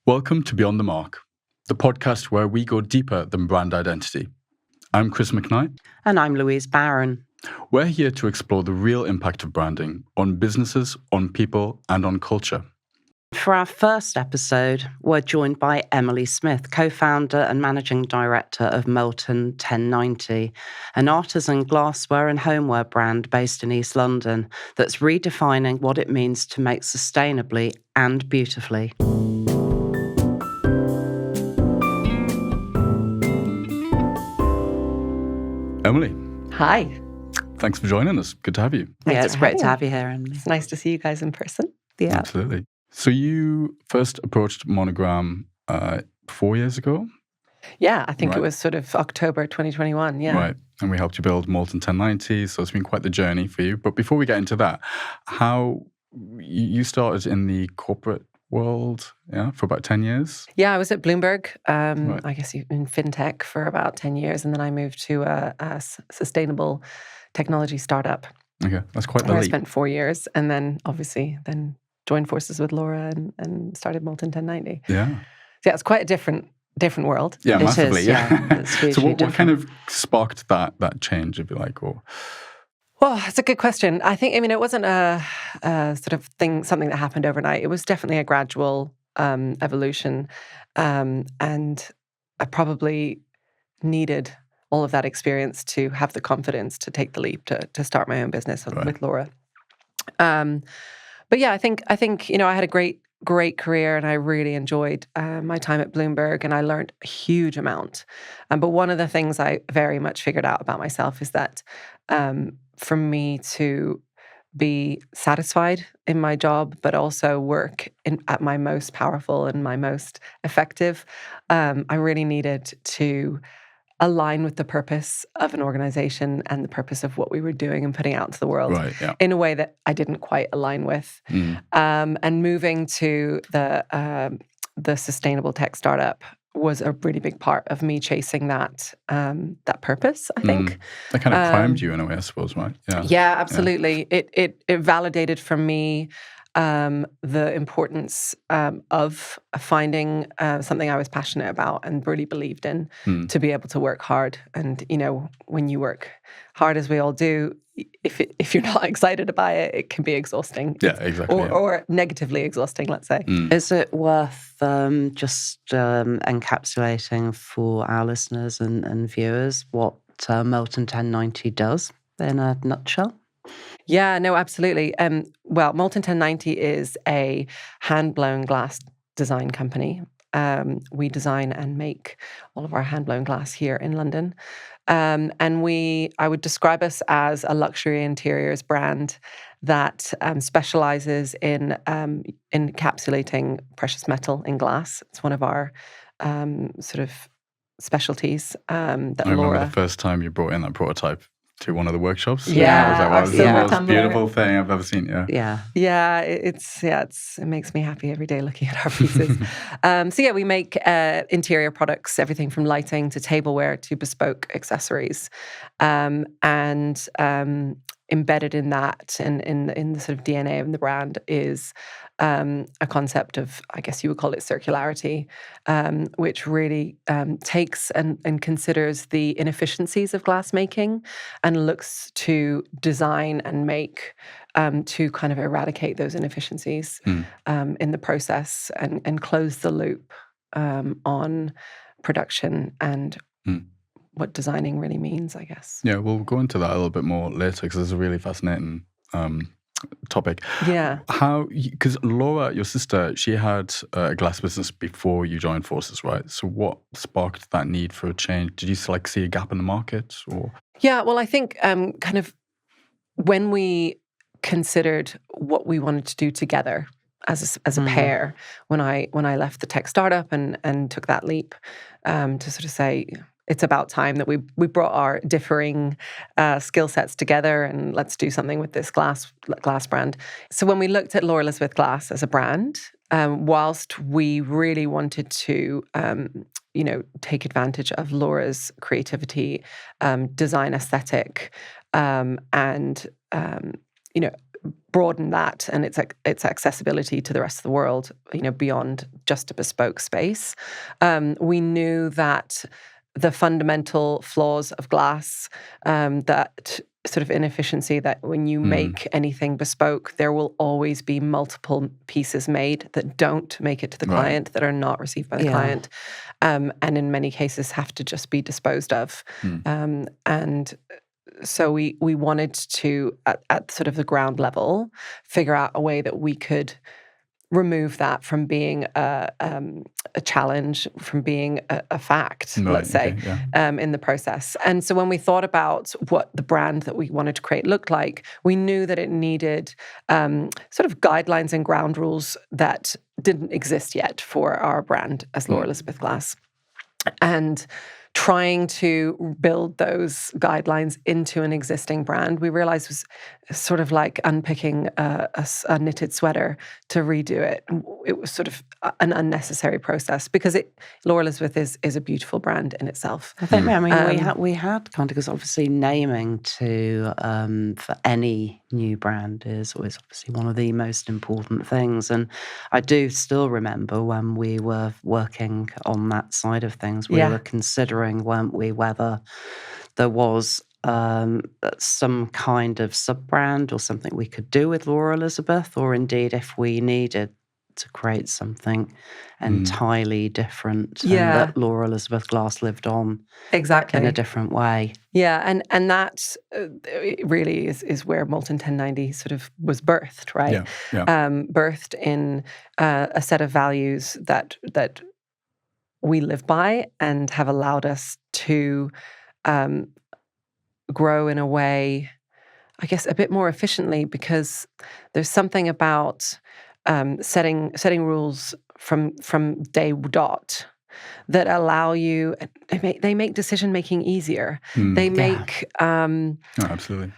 Welcome to Beyond the Mark, the podcast where we go deeper than brand identity. I'm Chris McKnight. And I'm Louise Barron. We're here to explore the real impact of branding on businesses, on people, and on culture. For our first episode, we're joined by Emily Smith, co-founder and managing director of Molten 1090, an artisan glassware and homeware brand based in East London that's redefining what it means to make sustainably and beautifully. Emily. Hi. Thanks for joining us. Good to have you. Yeah, it's great to have you here, Emily. It's nice to see you guys in person. Yeah. Absolutely. So you first approached Monogram 4 years ago? Yeah, I think it was sort of October 2021, yeah. Right, and we helped you build Molten 1090, so it's been quite the journey for you. But before we get into that, how you started in the corporate world, for about 10 years? Yeah, I was at Bloomberg, I guess in FinTech for about 10 years, and then I moved to a sustainable technology startup. Okay, that's quite the leap. I spent 4 years, and then obviously joined forces with Laura and started Molten 1090. Yeah. So yeah, it's quite a different world. Yeah, massively. It is, yeah. It's so what kind of sparked that change, if you like, or? Well, it's a good question. It wasn't a sort of something that happened overnight. It was definitely a gradual evolution, and I probably needed all of that experience to have the confidence to take the leap to start my own business with Laura. But yeah, I think I had a great career, and I really enjoyed my time at Bloomberg, and I learned a huge amount. But one of the things I very much figured out about myself is that for me to be satisfied in my job, but also work at my most powerful and my most effective, I really needed to align with the purpose of an organization and the purpose of what we were doing and putting out into the world in a way that I didn't quite align with. And moving to the sustainable tech startup was a really big part of me chasing that purpose, I think. That kind of primed you in a way, I suppose, right? Yeah, absolutely. Yeah. It validated for me the importance of finding something I was passionate about and really believed in to be able to work hard. And, when you work hard, as we all do, if you're not excited by it, it can be exhausting. Yeah, exactly. Or negatively exhausting, let's say. Is it worth just encapsulating for our listeners and viewers what Molten 1090 does in a nutshell? Yeah, no, absolutely. Well, Molten 1090 is a hand-blown glass design company. We design and make all of our hand-blown glass here in London. And I would describe us as a luxury interiors brand that specializes in encapsulating precious metal in glass. It's one of our sort of specialties. I remember the first time you brought in that prototype to one of the workshops. Yeah, that was the most beautiful thing I've ever seen. Yeah. It makes me happy every day looking at our pieces. We make interior products, everything from lighting to tableware to bespoke accessories, and embedded in that and in the sort of DNA of the brand is a concept of, I guess you would call it circularity, which really takes and considers the inefficiencies of glass making and looks to design and make to kind of eradicate those inefficiencies in the process and close the loop on production and what designing really means, I guess. Yeah, we'll go into that a little bit more later because it's a really fascinating topic. Yeah. Because Laura, your sister, she had a glass business before you joined forces, right? So what sparked that need for a change? Did you see a gap in the market, or? Yeah, well, I think kind of when we considered what we wanted to do together as a pair, when I left the tech startup and took that leap to sort of say, it's about time that we brought our differing skill sets together and let's do something with this glass brand. So when we looked at Laura Elizabeth Glass as a brand, whilst we really wanted to, take advantage of Laura's creativity, design aesthetic, and broaden that and its accessibility to the rest of the world, beyond just a bespoke space. We knew that the fundamental flaws of glass, that sort of inefficiency, that when you make anything bespoke, there will always be multiple pieces made that don't make it to the client, that are not received by the client, and in many cases have to just be disposed of. And so we wanted to, at sort of the ground level, figure out a way that we could remove that from being a challenge, from being a fact, let's say, in the process. And so when we thought about what the brand that we wanted to create looked like, we knew that it needed sort of guidelines and ground rules that didn't exist yet for our brand as Laura Elizabeth Glass. And trying to build those guidelines into an existing brand, we realized was sort of like unpicking a knitted sweater to redo it. It was sort of an unnecessary process because Laura Elizabeth is a beautiful brand in itself. I think, we had kind of, because obviously naming for any new brand is always obviously one of the most important things. And I do still remember when we were working on that side of things, we were considering, weren't we, whether there was some kind of sub-brand or something we could do with Laura Elizabeth, or indeed if we needed to create something entirely different, and that Laura Elizabeth Glass lived on exactly in a different way. Yeah, and that really is where Molten 1090 sort of was birthed, right? Birthed in a set of values that we live by and have allowed us to grow in a way, I guess, a bit more efficiently, because there's something about setting rules from day dot that allow you. They make decision making easier. They make absolutely.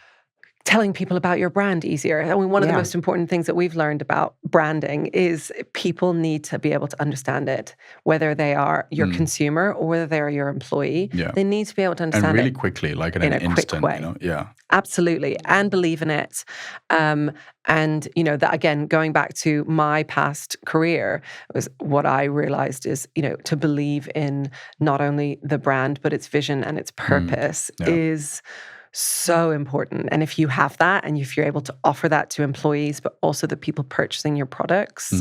Telling people about your brand easier. I mean, one of the most important things that we've learned about branding is people need to be able to understand it, whether they are your consumer or whether they are your employee. They need to be able to understand it. And really quickly, like in an instant, quick way. Absolutely. And believe in it. And, that again, going back to my past career, was what I realized is, to believe in not only the brand, but its vision and its purpose is so important. And if you have that, and if you're able to offer that to employees, but also the people purchasing your products,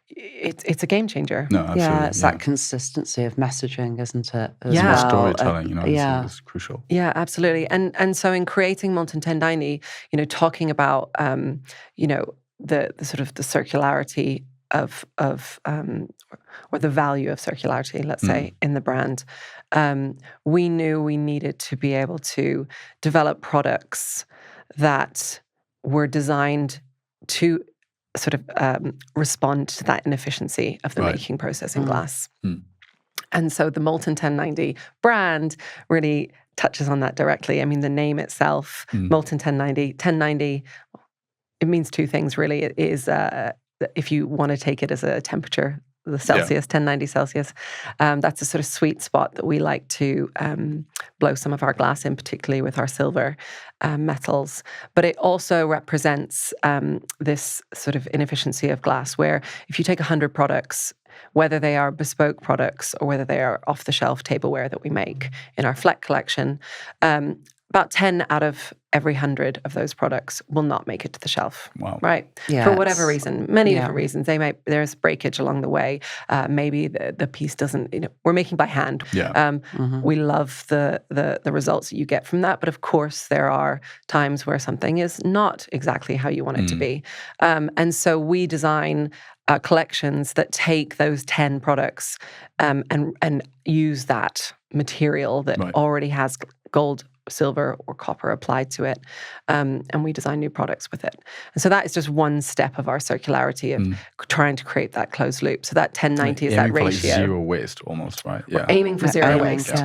it's a game changer. No, absolutely. It's that consistency of messaging, isn't it? As well. Storytelling, is crucial. Yeah, absolutely. And so in creating Molten 1090, talking about the sort of the circularity of or the value of circularity, let's say, in the brand, we knew we needed to be able to develop products that were designed to sort of respond to that inefficiency of the making process in glass. And so the Molten 1090 brand really touches on that directly. I mean, the name itself, Molten 1090, it means two things really. It is, if you want to take it as a temperature, the Celsius, 1090 Celsius, that's a sort of sweet spot that we like to blow some of our glass in, particularly with our silver metals. But it also represents this sort of inefficiency of glass, where if you take 100 products, whether they are bespoke products or whether they are off-the-shelf tableware that we make in our FfTech collection, about 10 out of every 100 of those products will not make it to the shelf. Wow. Right? Yeah, for whatever reason, many different reasons. There's breakage along the way. Maybe the piece doesn't, we're making by hand. We love the results that you get from that. But of course, there are times where something is not exactly how you want it to be. And so we design collections that take those 10 products and use that material that already has gold, silver, or copper applied to it, and we design new products with it. And so that is just one step of our circularity of trying to create that closed loop. So that 1090 is that ratio. Like zero waste almost, right? We're aiming for zero waste.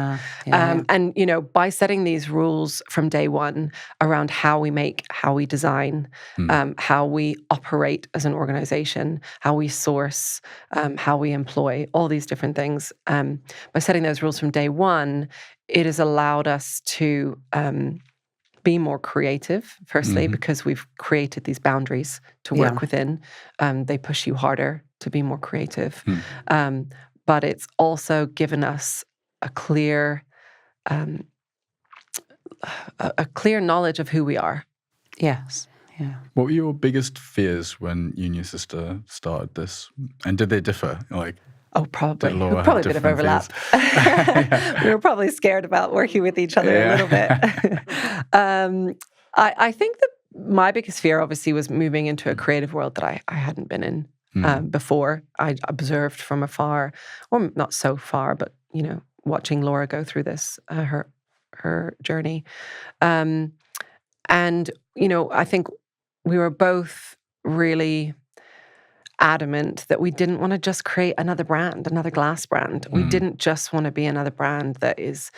And by setting these rules from day one around how we make, how we design, how we operate as an organization, how we source, how we employ, all these different things, by setting those rules from day one, it has allowed us to be more creative, firstly, because we've created these boundaries to work within. They push you harder to be more creative. But it's also given us a clear knowledge of who we are. Yes. Yeah. What were your biggest fears when you and your sister started this? And did they differ? Like, Oh, probably. did Laura Probably a have bit of different overlap. fears? We were probably scared about working with each other a little bit. I think that my biggest fear, obviously, was moving into a creative world that I hadn't been in before. I observed from afar, or not so far, but, watching Laura go through this, her journey. And, I think we were both really adamant that we didn't want to just create another brand, another glass brand. We didn't just want to be another brand that is,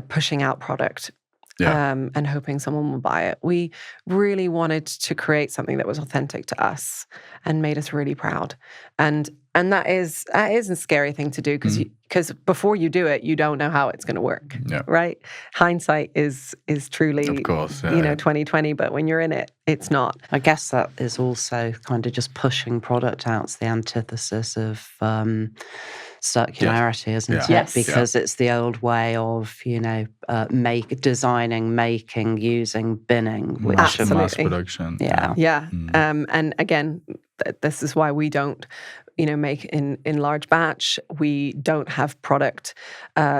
pushing out product and hoping someone will buy it. We really wanted to create something that was authentic to us and made us really proud. And that is a scary thing to do because before you do it, you don't know how it's going to work, right? Hindsight is truly, of course, 2020, but when you're in it, it's not. I guess that is also kind of just pushing product out. It's the antithesis of circularity, isn't it? Yes. Because it's the old way of, designing, making, using, binning, which mass production. Yeah. And again, this is why we don't, make in large batch. We don't have product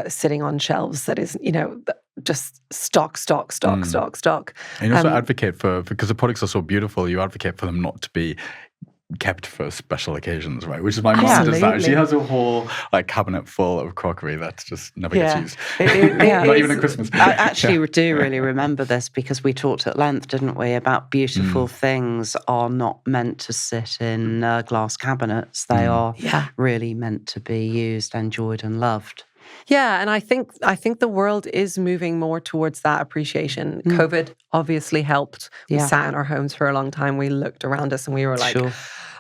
sitting on shelves that is, just stock. And you also advocate because the products are so beautiful, you advocate for them not to be kept for special occasions, right? Which is my mom does that. She has a whole cabinet full of crockery that just never gets used. Not even at Christmas. I actually do really remember this because we talked at length, didn't we, about beautiful things are not meant to sit in glass cabinets. They are really meant to be used, enjoyed and loved. Yeah, and I think the world is moving more towards that appreciation. COVID obviously helped. We sat in our homes for a long time. We looked around us and we were like,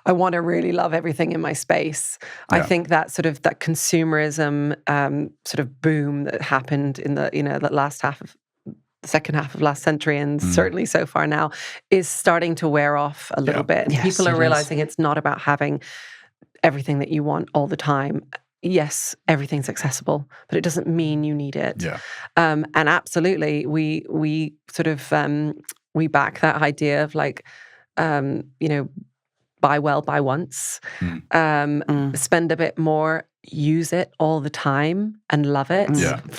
I want to really love everything in my space. I think that sort of that consumerism sort of boom that happened in the the second half of last century and certainly so far now is starting to wear off a little bit. Yes, people are realizing it's not about having everything that you want all the time. Yes, everything's accessible, but it doesn't mean you need it. And absolutely, we sort of we back that idea of buy well, buy once, spend a bit more, use it all the time and love it.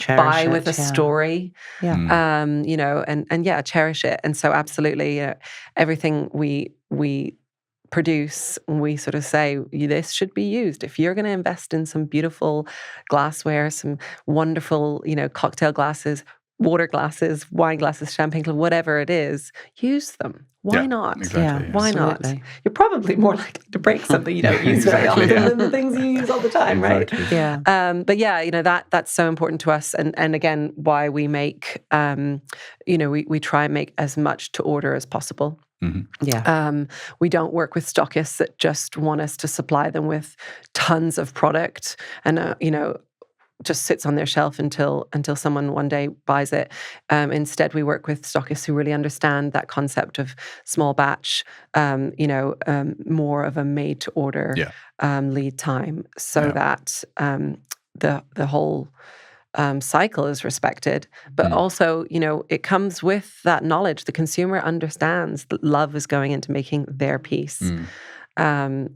Buy with a story. And cherish it. And so absolutely, everything we produce, we sort of say, this should be used. If you're going to invest in some beautiful glassware, some wonderful, cocktail glasses, water glasses, wine glasses, champagne glasses, whatever it is, use them. Why not? Exactly, Why not? You're probably more likely to break something you don't use very often than the things you use all the time, right? But that's so important to us. And again, why we make, we try and make as much to order as possible. We don't work with stockists that just want us to supply them with tons of product and just sits on their shelf until someone one day buys it. Instead, we work with stockists who really understand that concept of small batch, more of a made to order lead time, so that the whole cycle is respected, but also, it comes with that knowledge. The consumer understands that love is going into making their piece. Again,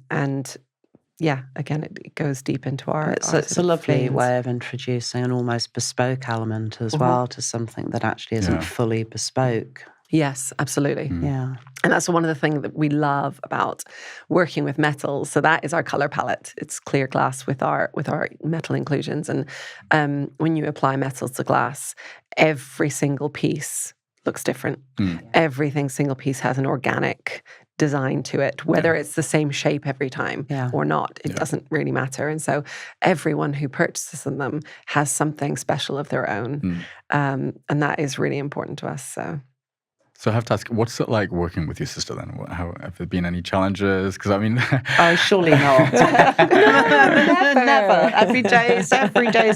it goes deep into our... It's a lovely way of introducing an almost bespoke element as well to something that actually isn't fully bespoke. Yes, absolutely. Yeah. And that's one of the things that we love about working with metals. So that is our color palette. It's clear glass with our metal inclusions. And when you apply metals to glass, every single piece looks different. Every single piece has an organic design to it, whether it's the same shape every time or not. It doesn't really matter. And so everyone who purchases them has something special of their own. And that is really important to us. So. So I have to ask, what's it like working with your sister then? Have there been any challenges? Because I mean... Oh, surely not. Never. Every day is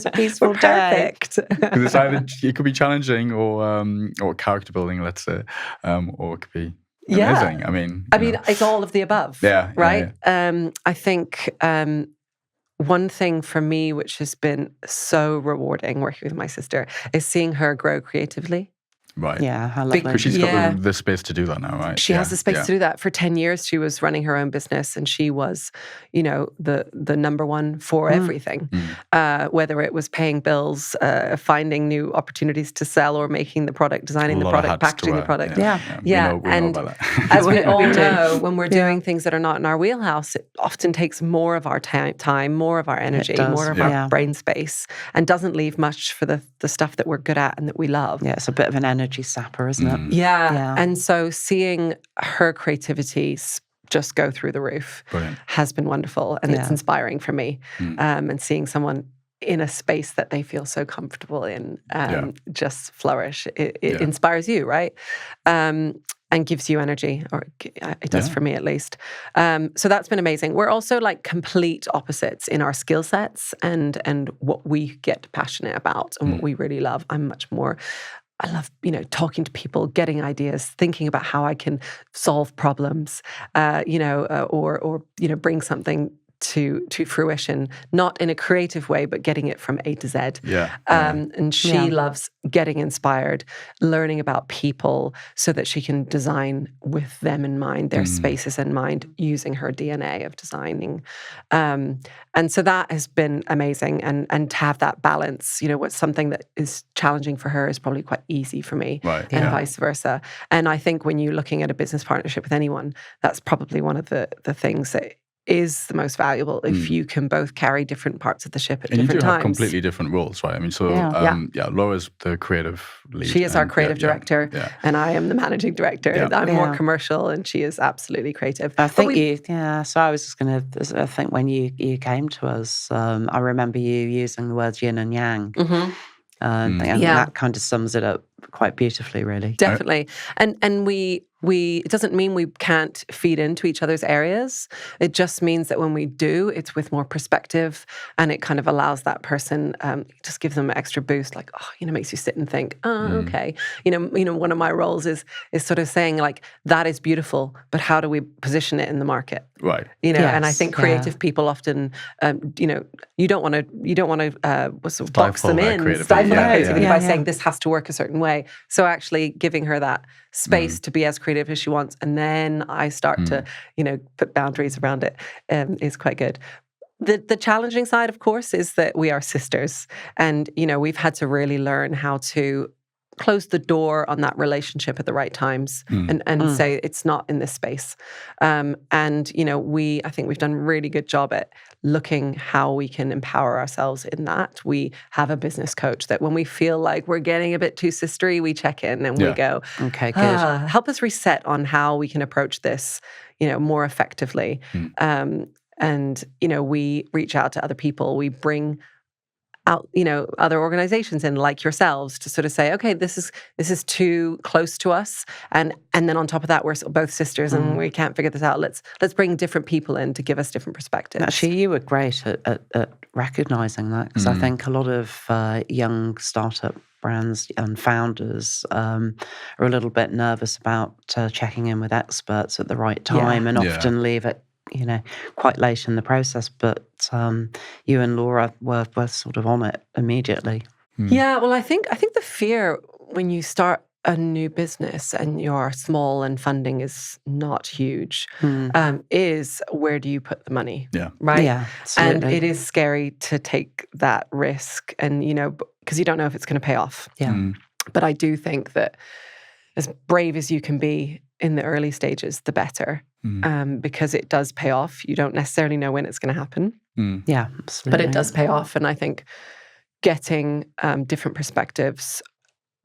a peaceful day. Because it's either, it could be challenging or character building, let's say, or it could be amazing. I mean, it's all of the above. Yeah. Right? Yeah. I think one thing for me, which has been so rewarding working with my sister, is seeing her grow creatively. Right. Yeah, how lovely. Because she's got the space to do that now, right? She has the space to do that. For 10 years, she was running her own business, and she was, the number one for everything. Whether it was paying bills, finding new opportunities to sell, or making the product, designing the product, packaging the product. Yeah. We know about that. As we all know, when we're doing things that are not in our wheelhouse, it often takes more of our time, more of our energy, more of our brain space, and doesn't leave much for the stuff that we're good at and that we love. Yeah, it's a bit of an energy sapper, isn't it? Yeah. And so seeing her creativity just go through the roof has been wonderful, and it's inspiring for me. And seeing someone in a space that they feel so comfortable in just flourish, it inspires you, right? And gives you energy, or it does for me at least. So that's been amazing. We're also like complete opposites in our skill sets and what we get passionate about and what we really love. I love, talking to people, getting ideas, thinking about how I can solve problems, or bring something to fruition, not in a creative way, but getting it from A to Z. And she loves getting inspired, learning about people so that she can design with them in mind, their spaces in mind, using her DNA of designing. And so that has been amazing. And to have that balance, what's something that is challenging for her is probably quite easy for me, and vice versa. And I think when you're looking at a business partnership with anyone, that's probably one of the things that is the most valuable, if you can both carry different parts of the ship at different times. And you do have completely different roles, right? I mean, so Laura's the creative lead. She is our creative director, and I am the managing director. I'm more commercial, and she is absolutely creative. I think so I was just going to, I think when you came to us, I remember you using the words yin and yang. And that kind of sums it up quite beautifully, really. Definitely. And we it doesn't mean we can't feed into each other's areas. It just means that when we do, it's with more perspective, and it kind of allows that person, just gives them an extra boost, like, makes you sit and think, okay. One of my roles is sort of saying, like, that is beautiful, but how do we position it in the market? Right. And I think creative people often, you don't want to box them in, stifle that creativity by saying this has to work a certain way. So actually giving her that space to be as creative as she wants, and then I start to, put boundaries around it, is quite good. The challenging side, of course, is that we are sisters, and we've had to really learn how to close the door on that relationship at the right times and say it's not in this space. I think we've done a really good job at looking how we can empower ourselves in that. We have a business coach that when we feel like we're getting a bit too sistery, we check in and we go, okay, good. Help us reset on how we can approach this, more effectively. We reach out to other people. We bring out, other organizations in, like yourselves, to sort of say, okay, this is too close to us, and then on top of that, we're both sisters and we can't figure this out. Let's bring different people in to give us different perspectives. Actually, you were great at recognizing that, because I think a lot of young startup brands and founders are a little bit nervous about checking in with experts at the right time, and often leave it quite late in the process, but you and Laura were sort of on it immediately. Yeah, well, I think the fear when you start a new business and you're small and funding is not huge, is where do you put the money? Yeah. Right? Yeah, absolutely. And it is scary to take that risk, and because you don't know if it's going to pay off. Yeah. But I do think that as brave as you can be in the early stages, the better. Because it does pay off. You don't necessarily know when it's going to happen. Yeah, absolutely. But it does pay off. And I think getting different perspectives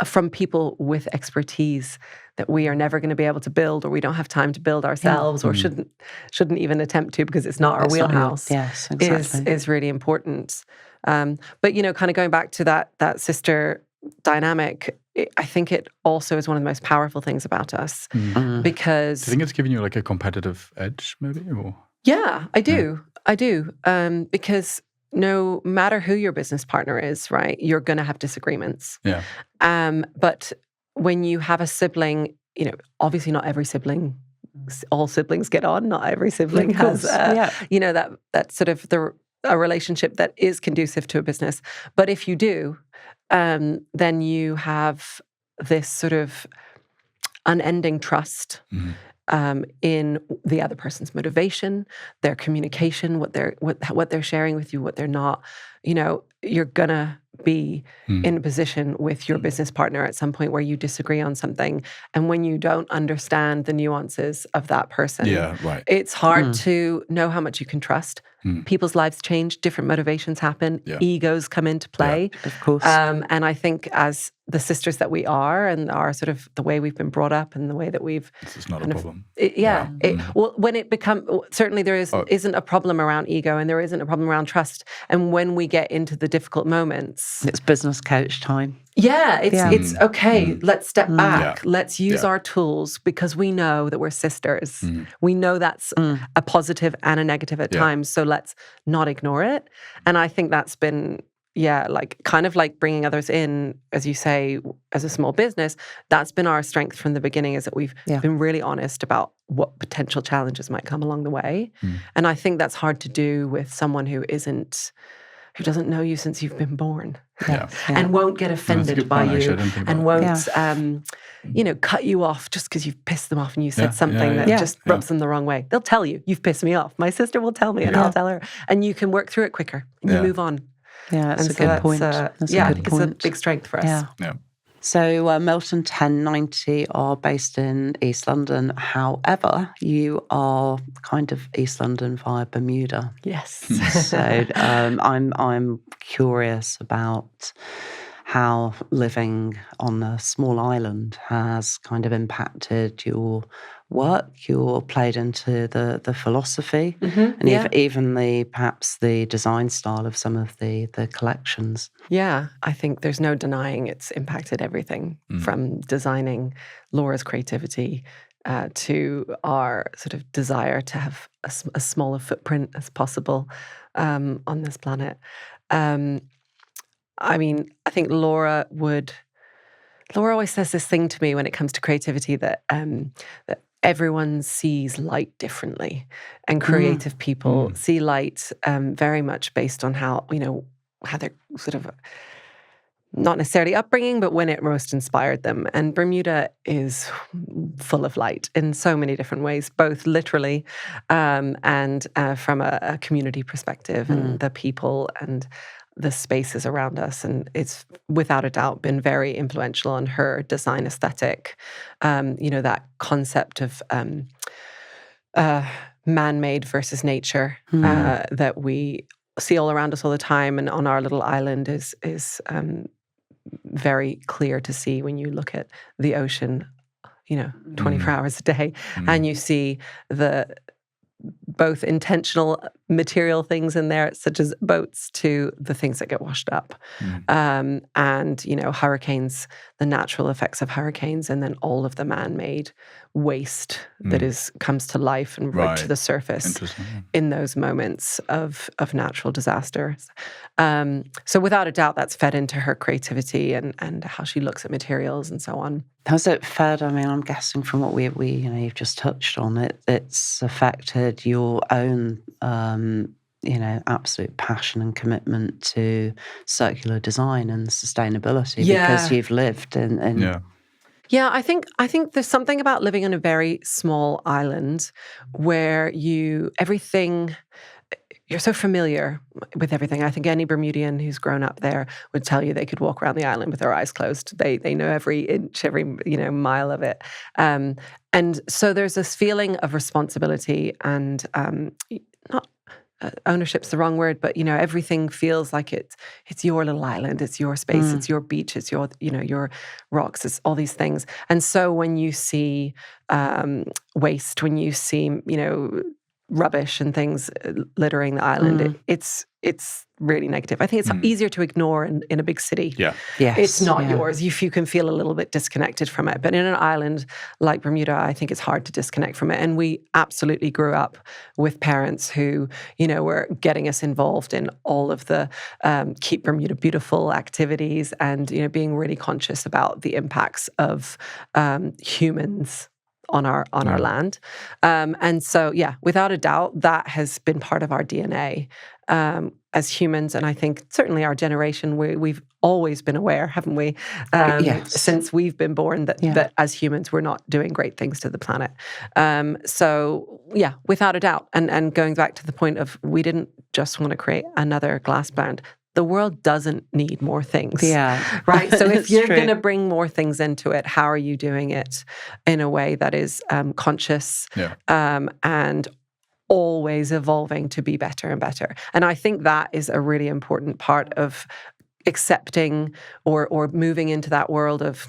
from people with expertise that we are never going to be able to build, or we don't have time to build ourselves, or shouldn't even attempt to, because it's not our wheelhouse, yes, exactly. is really important. But kind of going back to that sister dynamic, I think it also is one of the most powerful things about us because... Do you think it's giving you like a competitive edge maybe? Or? Yeah, I do. I do. Because no matter who your business partner is, right, you're going to have disagreements. Yeah. But when you have a sibling, you know, obviously not every sibling, all siblings get on. Not every sibling has, you know, that sort of a relationship that is conducive to a business. But if you do, then you have this sort of unending trust in the other person's motivation, their communication, what they're sharing with you, what they're not. You know, you're gonna be in a position with your business partner at some point where you disagree on something, and when you don't understand the nuances of that person, it's hard to know how much you can trust. People's lives change, different motivations happen, egos come into play. Of course. And I think as the sisters that we are, and our sort of the way we've been brought up and the way that we've... This is not a problem. Well, when it becomes... Certainly there isn't a problem around ego, and there isn't a problem around trust. And when we get into the difficult moments... It's business coach time. Yeah, it's okay, let's step back. Let's use our tools because we know that we're sisters. We know that's a positive and a negative at times, so let's not ignore it. And I think that's been, like kind of like bringing others in, as you say, as a small business, that's been our strength from the beginning, is that we've been really honest about what potential challenges might come along the way. And I think that's hard to do with someone who doesn't know you since you've been born and won't get offended by you and won't, cut you off just because you've pissed them off and you said something that just rubs them the wrong way. They'll tell you, you've pissed me off. My sister will tell me and I'll tell her. And you can work through it quicker and you move on. Yeah, that's a good point. It's a big strength for us. Yeah. So Molten 1090 are based in East London. However, you are kind of East London via Bermuda. Yes. So I'm curious about how living on a small island has kind of impacted your work, your played into the philosophy, and even perhaps the design style of some of the collections. Yeah, I think there's no denying it's impacted everything from designing Laura's creativity to our sort of desire to have as small a footprint as possible on this planet. I mean, I think Laura always says this thing to me when it comes to creativity that everyone sees light differently, and creative people see light very much based on how they're sort of not necessarily upbringing, but when it most inspired them. And Bermuda is full of light in so many different ways, both literally and from a community perspective, and the people and the spaces around us. And it's without a doubt been very influential on her design aesthetic. That concept of man-made versus nature that we see all around us all the time and on our little island is very clear to see when you look at the ocean, 24 hours a day, and you see the both intentional material things in there, such as boats, to the things that get washed up. And, hurricanes, the natural effects of hurricanes, and then all of the man-made waste that comes to life and right to the surface in those moments of natural disasters. So without a doubt, that's fed into her creativity and how she looks at materials and so on. Has it fed? I mean, I'm guessing from what we you've just touched on it, it's affected your own, absolute passion and commitment to circular design and sustainability because you've lived in. Yeah, I think there's something about living on a very small island where you're so familiar with everything. I think any Bermudian who's grown up there would tell you they could walk around the island with their eyes closed. They know every inch, every mile of it. And so there's this feeling of responsibility and not ownership's the wrong word, but everything feels like it's your little island, it's your space, it's your beach, it's your your rocks, it's all these things. And so when you see waste, when you see rubbish and things littering the island, it's really negative. I think it's easier to ignore in a big city. Yeah. Yes, it's not yours. If you can feel a little bit disconnected from it. But in an island like Bermuda, I think it's hard to disconnect from it. And we absolutely grew up with parents who, were getting us involved in all of the Keep Bermuda Beautiful activities and, being really conscious about the impacts of humans on our land. And so, without a doubt, that has been part of our DNA as humans. And I think certainly our generation, we've always been aware, haven't we? Since we've been born that as humans, we're not doing great things to the planet. So, without a doubt. And going back to the point of, we didn't just want to create another glass brand. The world doesn't need more things. Yeah. Right? So if you're going to bring more things into it, how are you doing it in a way that is conscious and always evolving to be better and better? And I think that is a really important part of accepting or moving into that world of,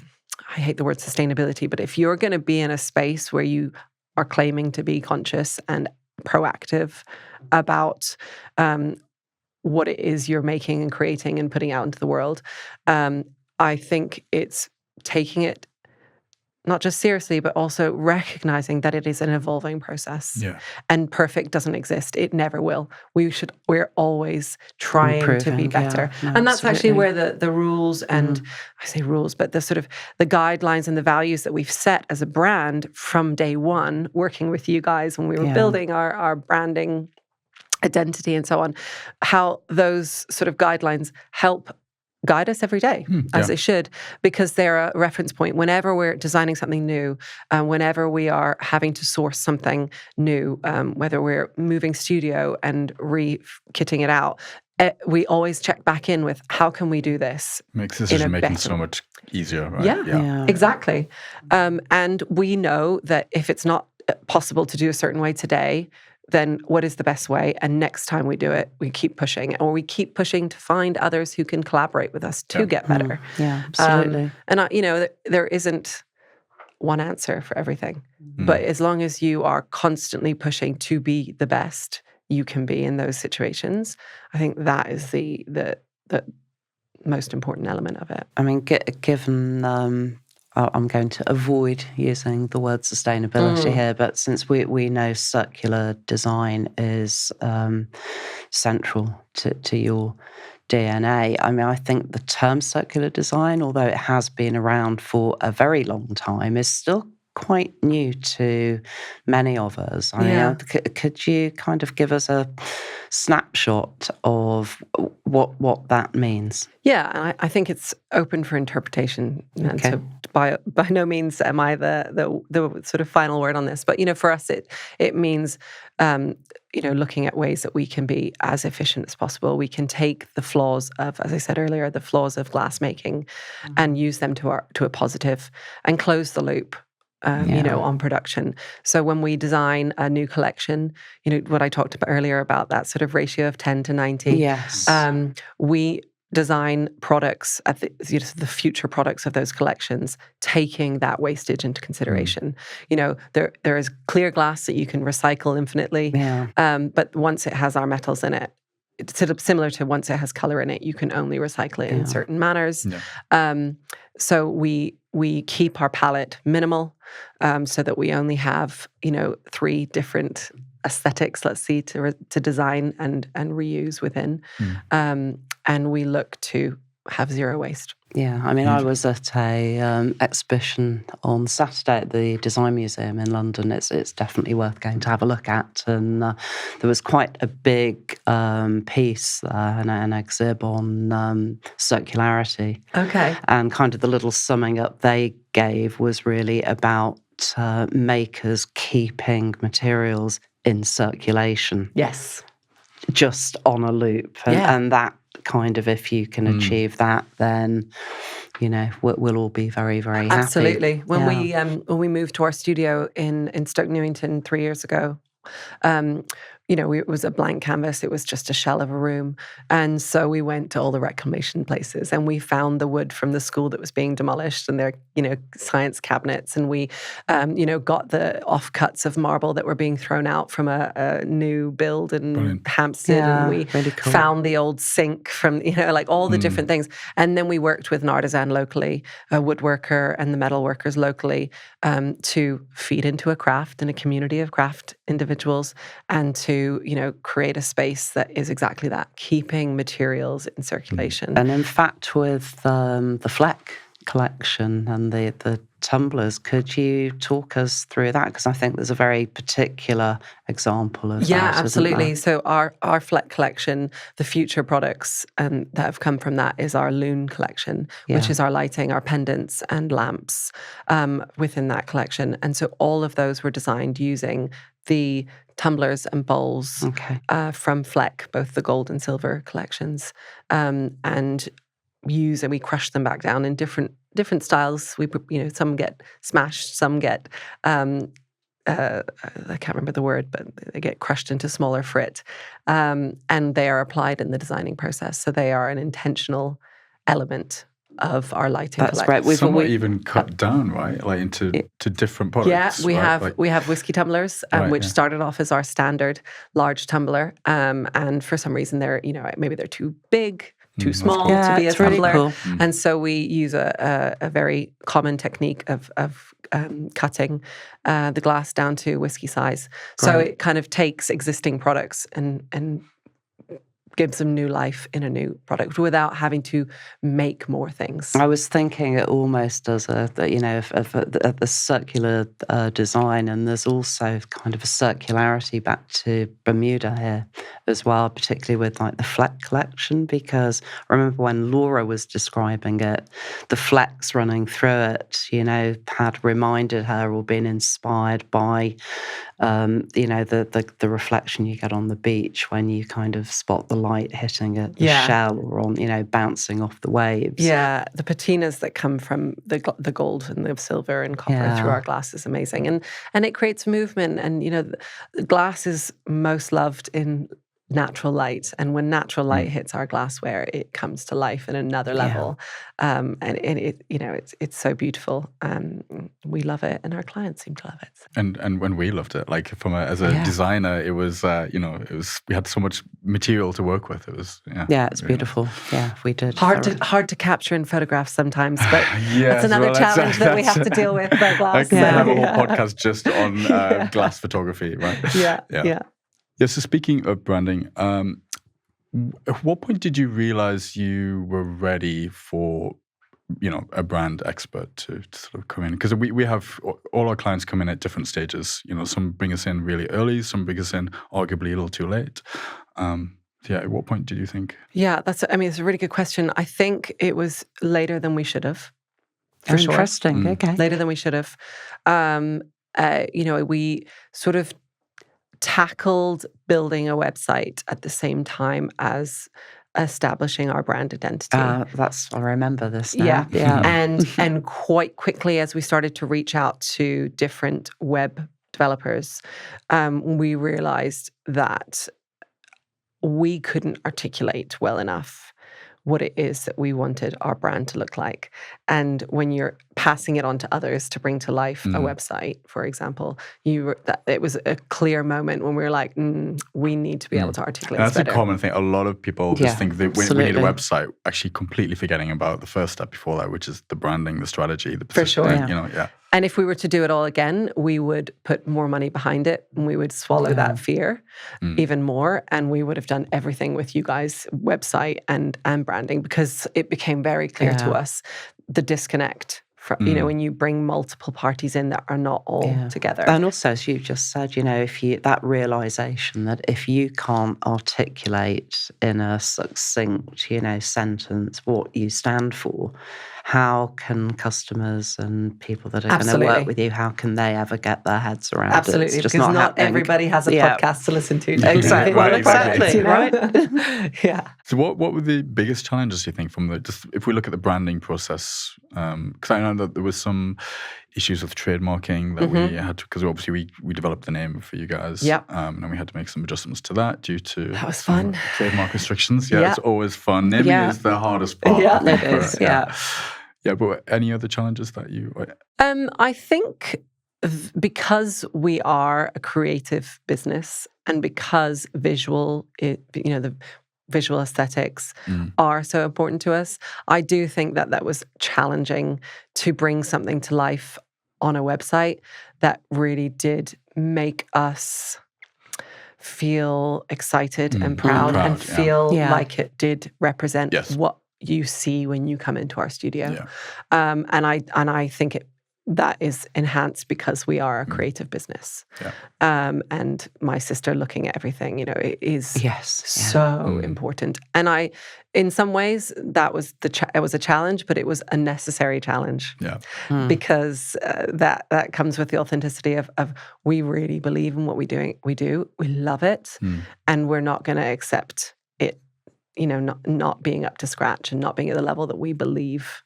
I hate the word sustainability, but if you're going to be in a space where you are claiming to be conscious and proactive about what it is you're making and creating and putting out into the world, I think it's taking it not just seriously, but also recognizing that it is an evolving process. Yeah. And perfect doesn't exist. It never will. We're always trying to be better. Yeah. And that's actually where the rules and, I say rules, but the sort of the guidelines and the values that we've set as a brand from day one, working with you guys when we were building our branding identity and so on, how those sort of guidelines help guide us every day, as they should, because they're a reference point. Whenever we're designing something new, whenever we are having to source something new, whether we're moving studio and re-kitting it out, we always check back in with, how can we do this? Makes decision-making so much easier, right? Yeah. Exactly. And we know that if it's not possible to do a certain way today, then what is the best way? And next time we do it, we keep pushing, or we keep pushing to find others who can collaborate with us to get better. Yeah, absolutely. And there isn't one answer for everything, but as long as you are constantly pushing to be the best you can be in those situations, I think that is the most important element of it. I mean, given I'm going to avoid using the word sustainability here, but since we know circular design is central to your DNA, I mean, I think the term circular design, although it has been around for a very long time, is still quite new to many of us. I mean, could you kind of give us a snapshot of what that means? Yeah, I think it's open for interpretation. Okay. And so by no means am I the sort of final word on this. But, for us, it means, looking at ways that we can be as efficient as possible. We can take the flaws of, as I said earlier, the flaws of glass making and use them to a positive and close the loop. On production. So when we design a new collection, what I talked about earlier about that sort of ratio of 10 to 90. Yes. We design products at the future products of those collections, taking that wastage into consideration. There is clear glass that you can recycle infinitely. Yeah. But once it has our metals in it, it's sort of similar to once it has color in it, you can only recycle it in certain manners. Yeah. So we keep our palette minimal, so that we only have 3 different aesthetics, let's see, to design and reuse within, and we look to have zero waste. Yeah, I mean, I was at a exhibition on Saturday at the Design Museum in London. It's definitely worth going to have a look at. And there was quite a big piece and an exhibit on circularity. Okay. And kind of the little summing up they gave was really about makers keeping materials in circulation. Yes. Just on a loop. And that kind of, if you can achieve that, then we'll all be very, very happy. Absolutely. When we moved to our studio in Stoke Newington 3 years ago, it was a blank canvas. It was just a shell of a room. And so we went to all the reclamation places and we found the wood from the school that was being demolished and their, science cabinets. And we, got the offcuts of marble that were being thrown out from a new build in Hampstead. And we really cool. found the old sink from, all the different things. And then we worked with an artisan locally, a woodworker and the metal workers locally to feed into a craft and a community of craft individuals and to create a space that is exactly that, keeping materials in circulation. And in fact, with the FfTech collection and the tumblers, could you talk us through that? Because I think there's a very particular example of that. Yeah, absolutely. So our FfTech collection, the future products that have come from that is our Loon collection, which is our lighting, our pendants and lamps within that collection. And so all of those were designed using the tumblers and bowls from FfTech, both the gold and silver collections, and we crush them back down in different styles. We, some get smashed, some get I can't remember the word, but they get crushed into smaller frit, and they are applied in the designing process. So they are an intentional element of our lighting. That's great. Some are even cut down, right? Like into different products. Yeah, we have whiskey tumblers, which started off as our standard large tumbler, and for some reason they're maybe they're too big, too small to be a tumbler, really cool. And so we use a very common technique of cutting the glass down to whiskey size. Great. So it kind of takes existing products and gives them new life in a new product without having to make more things. I was thinking it almost as the circular design, and there's also kind of a circularity back to Bermuda here as well, particularly with like the FfTech collection, because I remember when Laura was describing it, the flecks running through it, had reminded her or been inspired by the reflection you get on the beach when you kind of spot the light hitting at the shell or on, bouncing off the waves. Yeah, the patinas that come from the gold and the silver and copper through our glass is amazing. And it creates movement. And, glass is most loved in natural light, and when natural light hits our glassware, it comes to life in another level, and it's so beautiful. We love it, and our clients seem to love it. And when we loved it, like as a designer, it was we had so much material to work with. It was it's beautiful. Yeah, we did. Hard to capture in photographs sometimes, but that's another challenge that we have to deal with. By glass, I could have a whole podcast just on glass photography, right? Yeah. Yeah, so speaking of branding, at what point did you realize you were ready for, a brand expert to sort of come in? Because we have all our clients come in at different stages. Some bring us in really early, some bring us in arguably a little too late. At what point did you think? Yeah, it's a really good question. I think it was later than we should have. For sure. Interesting. Okay. Later than we should have. We sort of tackled building a website at the same time as establishing our brand identity. I remember this now. Yeah. And quite quickly, as we started to reach out to different web developers, we realized that we couldn't articulate well enough what it is that we wanted our brand to look like. And when you're passing it on to others to bring to life a website, for example, it was a clear moment when we were like, we need to be able to articulate this better. That's a common thing. A lot of people just think that we need a website, actually completely forgetting about the first step before that, which is the branding, the strategy, the position. For sure. And if we were to do it all again, we would put more money behind it, and we would swallow that fear even more, and we would have done everything with you guys, website and branding, because it became very clear to us the disconnect. When you bring multiple parties in that are not all together. And also, as you just said, that realization that if you can't articulate in a succinct, sentence what you stand for, how can customers and people that are going to work with you, how can they ever get their heads around it? Absolutely, because not everybody has a podcast to listen to. Exactly. Right. Yeah. So what were the biggest challenges, you think, from if we look at the branding process? Because I know that there was some issues with trademarking that we had to, because obviously we developed the name for you guys. Yep. And we had to make some adjustments to that due to that was fun. Trademark restrictions. Yeah, it's always fun. Naming is the hardest part. Yeah, I think, it is. Yeah. Yeah, but any other challenges that you... I think because we are a creative business and because the visual aesthetics are so important to us, I do think that was challenging to bring something to life on a website that really did make us feel excited and proud and feel like it did represent what you see when you come into our studio. Yeah. And I think that is enhanced because we are a creative business. Yeah. And my sister looking at everything, it is so important. And in some ways, that was it was a challenge, but it was a necessary challenge. Yeah. Because that comes with the authenticity of we really believe in what we do, we love it, and we're not going to accept it, not being up to scratch and not being at the level that we believe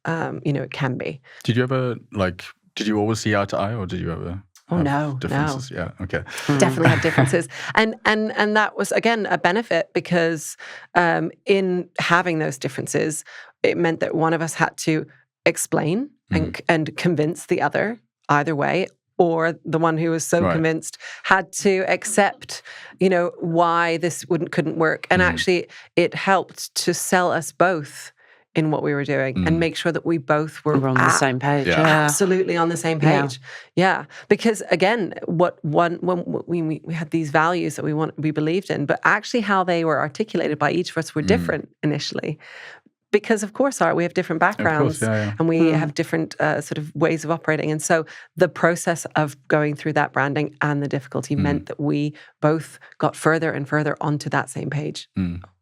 it can be. Did you ever did you always see eye to eye, or did you ever have differences? No. Yeah, okay. Definitely had differences. And that was, again, a benefit because in having those differences, it meant that one of us had to explain and convince the other either way, or the one who was so convinced had to accept, why this couldn't work. And actually, it helped to sell us both in what we were doing and make sure that we both were on the same page. Yeah. Absolutely on the same page. Yeah. Because again, when we had these values that we believed in, but actually how they were articulated by each of us were different initially. Because of course we have different backgrounds and we have different sort of ways of operating. And so the process of going through that branding and the difficulty meant that we both got further and further onto that same page.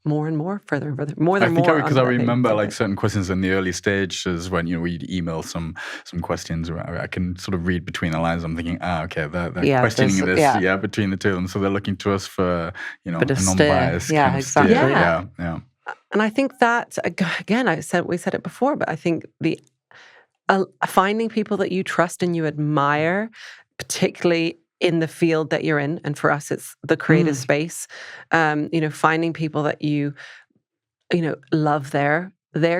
More and more, further and further, more than more. Because I remember certain questions in the early stages when we'd email some questions. I can sort of read between the lines. I'm thinking, okay, they're questioning this, between the two of them. So they're looking to us for a non-biased kind of steer. Yeah. And I think that again, we said it before, but I think the finding people that you trust and you admire, particularly in the field that you're in, and for us, it's the creative space. Finding people that you love their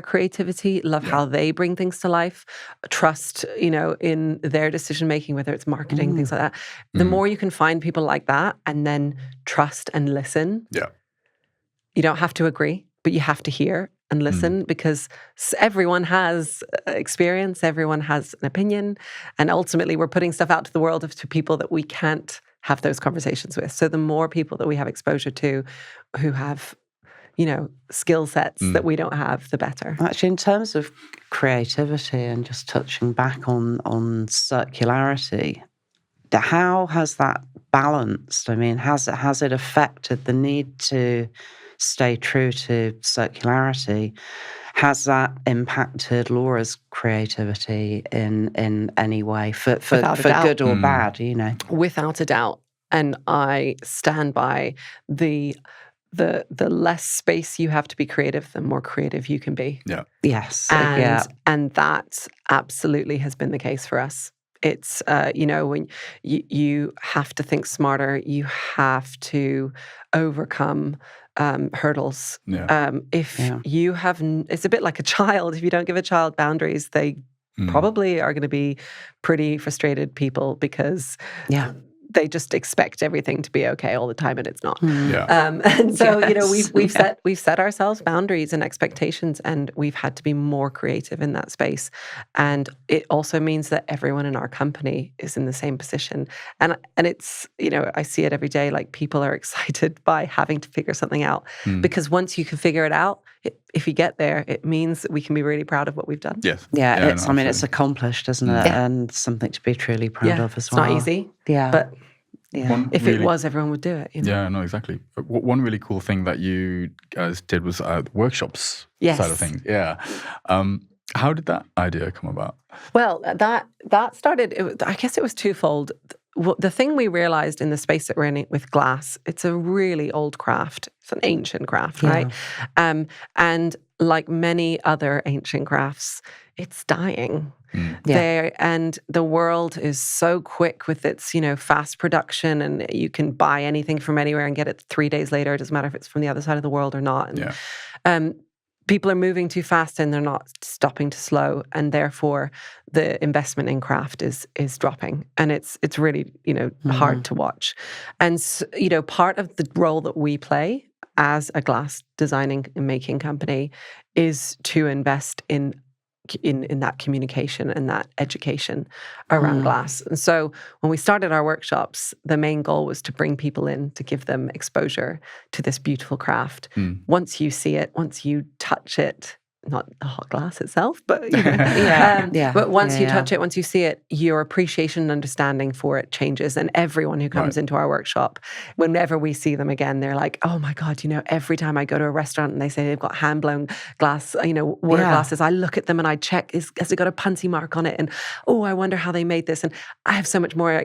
creativity, love how they bring things to life, trust, in their decision making, whether it's marketing, things like that. The more you can find people like that, and then trust and listen. Yeah, you don't have to agree, but you have to hear and listen because everyone has experience, everyone has an opinion, and ultimately we're putting stuff out to the world to people that we can't have those conversations with. So the more people that we have exposure to who have, skill sets that we don't have, the better. Actually, in terms of creativity and just touching back on circularity, how has that balanced? I mean, has it affected the need to stay true to circularity? Has that impacted Laura's creativity in any way for good or bad? Without a doubt, and I stand by the less space you have to be creative, the more creative you can be. Yeah. Yes. And that absolutely has been the case for us. It's when you have to think smarter, you have to overcome hurdles. You have, it's a bit like a child. If you don't give a child boundaries, they probably are going to be pretty frustrated people because they just expect everything to be okay all the time, and it's not. And so we've set ourselves boundaries and expectations, and we've had to be more creative in that space. And it also means that everyone in our company is in the same position. And it's I see it every day. Like, people are excited by having to figure something out because once you can figure it out, if you get there, it means that we can be really proud of what we've done. Yes. It's accomplished, isn't it? And something to be truly proud of as well. It's not easy. But if it was, everyone would do it. Yeah, no, exactly. One really cool thing that you guys did was the workshops side of things. Yeah. How did that idea come about? Well, that started, I guess it was twofold. The thing we realized in the space that we're in with glass, it's a really old craft. It's an ancient craft, right? And like many other ancient crafts, it's dying. And the world is so quick with its, fast production, and you can buy anything from anywhere and get it 3 days later. It doesn't matter if it's from the other side of the world or not. And, people are moving too fast and they're not stopping to slow, and therefore the investment in craft is dropping, and it's really hard to watch. And part of the role that we play as a glass designing and making company is to invest in that communication and that education around glass. And so when we started our workshops, the main goal was to bring people in, to give them exposure to this beautiful craft. Once you see it, once you touch it, not the hot glass itself, but but once you touch it, once you see it, your appreciation and understanding for it changes. And everyone who comes into our workshop, whenever we see them again, they're like, "Oh my God, every time I go to a restaurant and they say they've got hand-blown glass, water glasses, I look at them and I check, has it got a Punty mark on it? And I wonder how they made this." And I have so much more,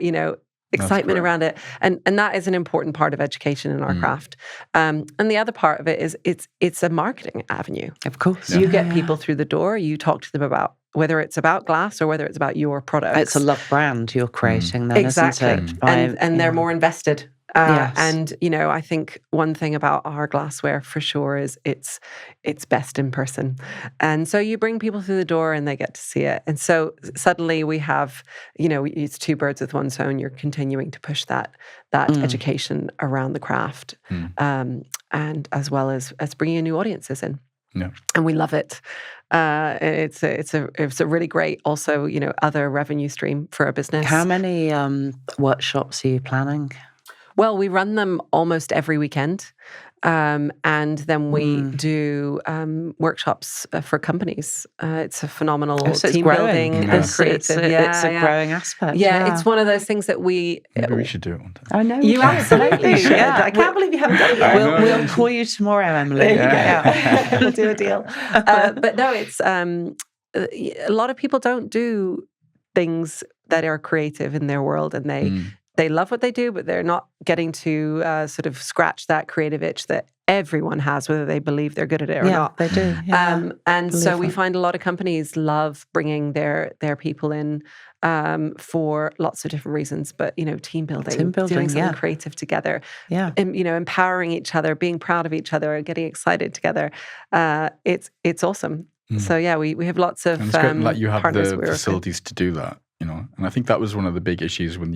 excitement around it. And that is an important part of education in our craft. And the other part of it is it's a marketing avenue. Of course. You get people through the door, you talk to them about whether it's about glass or whether it's about your products. It's a love brand you're creating then, isn't it? And they're more invested. And, I think one thing about our glassware for sure is it's best in person. And so you bring people through the door and they get to see it. And so suddenly we have, it's two birds with one stone. You're continuing to push that education around the craft, and as well as bringing new audiences in. Yeah. And we love it. It's a really great also, other revenue stream for a business. How many workshops are you planning? Well, we run them almost every weekend. And then we do workshops for companies. It's a phenomenal team building and creative. It's a growing aspect. Yeah, it's one of those things that maybe we should do it one time. I know you absolutely should. I can't believe you haven't done it yet. We'll call you tomorrow, Emily. There you go. We'll do a deal. But no, it's a lot of people don't do things that are creative in their world, and they love what they do, but they're not getting to sort of scratch that creative itch that everyone has, whether they believe they're good at it or not. They do. Yeah. And so we find a lot of companies love bringing their people in for lots of different reasons. But, team building, doing something creative together, and, empowering each other, being proud of each other, getting excited together. It's awesome. So, we have lots of and it's great, like you have the facilities to do that, And I think that was one of the big issues when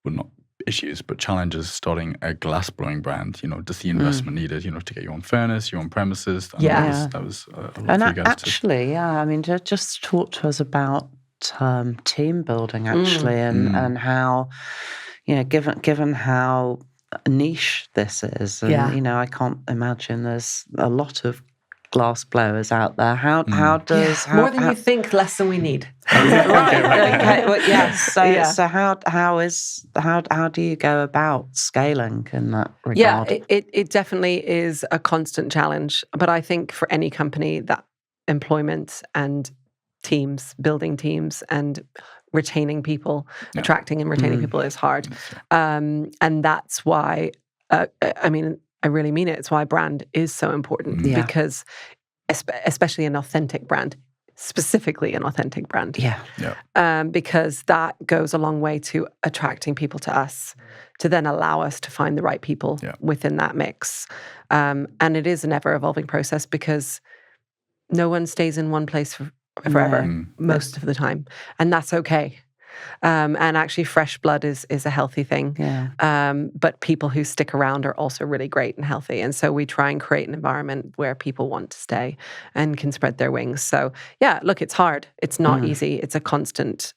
not issues, but challenges starting a glass blowing brand, just the investment needed, to get your own furnace, your own premises. That was a lot and for you guys actually, I mean, just talk to us about team building, actually, and how, given how niche this is, and, I can't imagine there's a lot of glass blowers out there. How more than you think, less than we need. Okay. Well, yes. So how do you go about scaling in that regard? Yeah, it definitely is a constant challenge. But I think for any company, that employment and teams, building teams and retaining people, attracting and retaining people is hard. And that's why, I really mean it. It's why brand is so important, because especially an authentic brand, specifically an authentic brand. Because that goes a long way to attracting people to us, to then allow us to find the right people within that mix. And it is an ever-evolving process, because no one stays in one place forever, most of the time. And that's okay. And actually, fresh blood is a healthy thing. But people who stick around are also really great and healthy. And so we try and create an environment where people want to stay and can spread their wings. So look, it's hard. It's not easy. It's a constant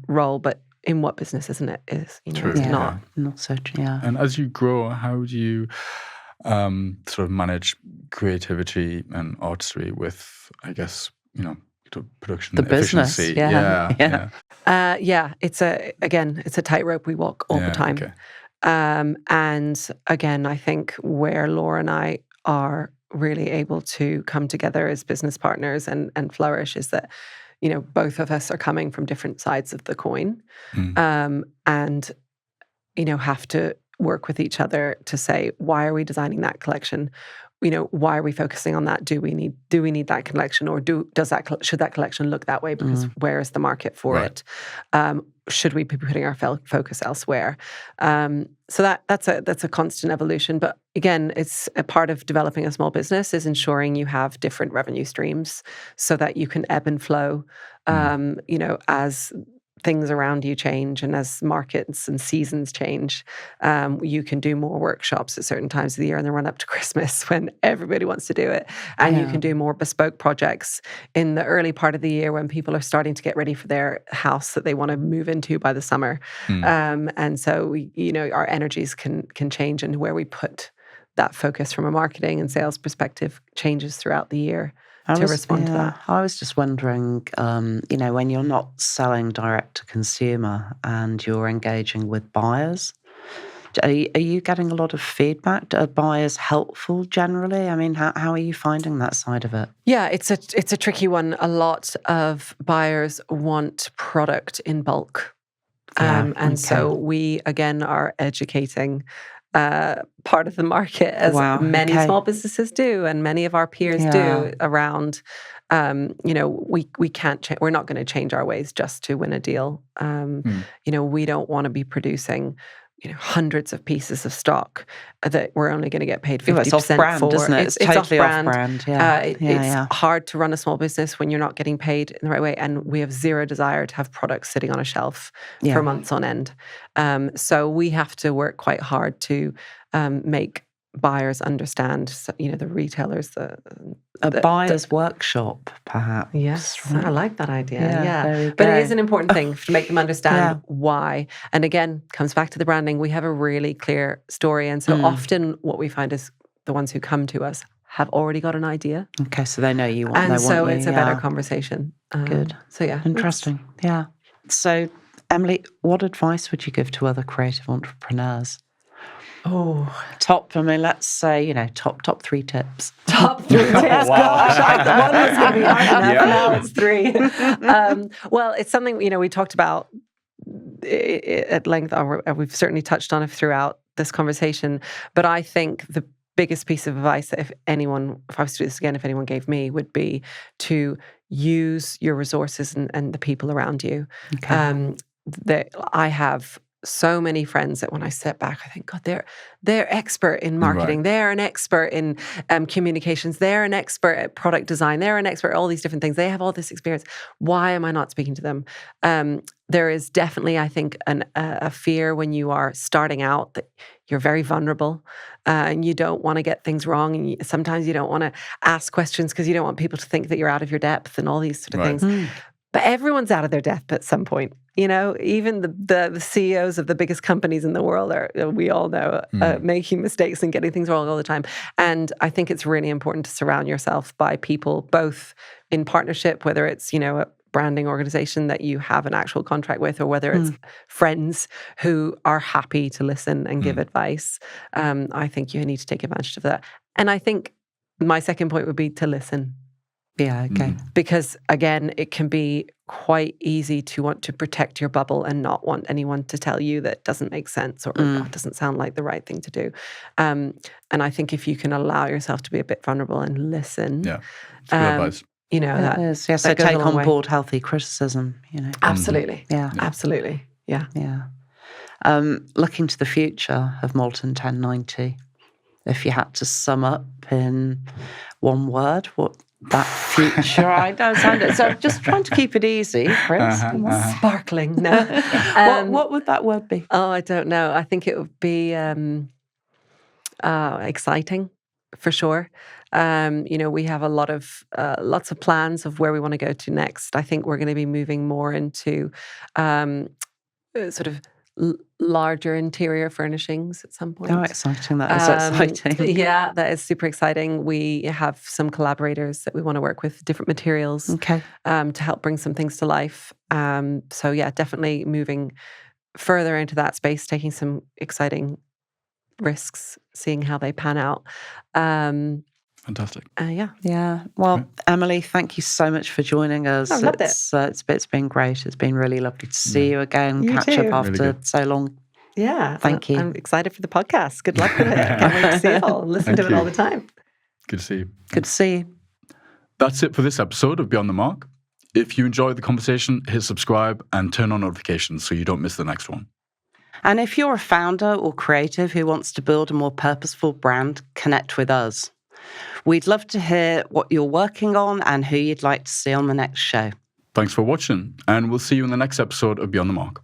role. But in what business isn't it? It's not. Not so true. Yeah. And as you grow, how do you sort of manage creativity and artistry with, I guess, production efficiency? It's a tightrope we walk all the time. Okay. And again, I think where Laura and I are really able to come together as business partners and flourish is that, both of us are coming from different sides of the coin, and, have to work with each other to say, why are we designing that collection? why are we focusing on that? Do we need that collection, or should that collection look that way? Because where is the market for it? Should we be putting our focus elsewhere? So that's a constant evolution. But again, it's a part of developing a small business is ensuring you have different revenue streams so that you can ebb and flow, as things around you change and as markets and seasons change. You can do more workshops at certain times of the year in the run up to Christmas when everybody wants to do it. And you can do more bespoke projects in the early part of the year when people are starting to get ready for their house that they want to move into by the summer. And so our energies can change, and where we put that focus from a marketing and sales perspective changes throughout the year. To respond to that. I was just wondering, when you're not selling direct to consumer and you're engaging with buyers, are you getting a lot of feedback? Are buyers helpful generally? I mean, how are you finding that side of it? Yeah, it's a tricky one. A lot of buyers want product in bulk. So we, again, are educating part of the market, as many small businesses do, and many of our peers do, around, we can't, we're not going to change our ways just to win a deal. We don't want to be producing hundreds of pieces of stock that we're only going to get paid 50% it's off-brand, for. Isn't it? It's totally off-brand. It's hard to run a small business when you're not getting paid in the right way, and we have zero desire to have products sitting on a shelf for months on end. So we have to work quite hard to make buyers understand, the retailers, a buyer's workshop, perhaps. Yes, I like that idea. But it is an important thing to make them understand why. And again, comes back to the branding. We have a really clear story, and so often what we find is the ones who come to us have already got an idea. Okay, so they know you want. And so it's a better conversation. Good. So interesting. Yeah. So Emily, what advice would you give to other creative entrepreneurs? Let's say, top 3 tips. Top 3 tips. Gosh, I thought one was going to be hard enough. Now it's 3. Well, it's something, we talked about at length. We've certainly touched on it throughout this conversation. But I think the biggest piece of advice that if I was to do this again, if anyone gave me, would be to use your resources and the people around you. Okay. That I have so many friends that when I step back, I think, God, they're expert in marketing. Right. They're an expert in communications. They're an expert at product design. They're an expert at all these different things. They have all this experience. Why am I not speaking to them? There is definitely, I think, a fear when you are starting out that you're very vulnerable and you don't want to get things wrong. And sometimes you don't want to ask questions because you don't want people to think that you're out of your depth and all these sort of things. But everyone's out of their depth at some point. Even the CEOs of the biggest companies in the world we all know, making mistakes and getting things wrong all the time. And I think it's really important to surround yourself by people, both in partnership, whether it's, a branding organization that you have an actual contract with, or whether it's friends who are happy to listen and give advice. I think you need to take advantage of that. And I think my second point would be to listen. Yeah, okay. Because again, it can be quite easy to want to protect your bubble and not want anyone to tell you that doesn't make sense or doesn't sound like the right thing to do. And I think if you can allow yourself to be a bit vulnerable and listen, that's good advice. That is. Yeah, so take on board healthy criticism. Absolutely. Yeah, absolutely. Yeah. Looking to the future of Molten 1090, if you had to sum up in one word, what that future, I don't sound it. So just trying to keep it easy, Chris. Sparkling. No. What would that word be? Oh, I don't know. I think it would be exciting, for sure. We have lots of plans of where we want to go to next. I think we're going to be moving more into sort of larger interior furnishings at some point. Oh, exciting. That is exciting. Yeah, that is super exciting. We have some collaborators that we want to work with, different materials, to help bring some things to life. So yeah, definitely moving further into that space, taking some exciting risks, seeing how they pan out. Fantastic. Yeah. Well, Emily, thank you so much for joining us. I loved it. It's been great. It's been really lovely to see you again, catch up after so long. Yeah. Thank you. I'm excited for the podcast. Good luck with it. Can't wait to see it all. Listen to it all the time. Good to see you. Good to see you. That's it for this episode of Beyond the Mark. If you enjoyed the conversation, hit subscribe and turn on notifications so you don't miss the next one. And if you're a founder or creative who wants to build a more purposeful brand, connect with us. We'd love to hear what you're working on and who you'd like to see on the next show. Thanks for watching, and we'll see you in the next episode of Beyond the Mark.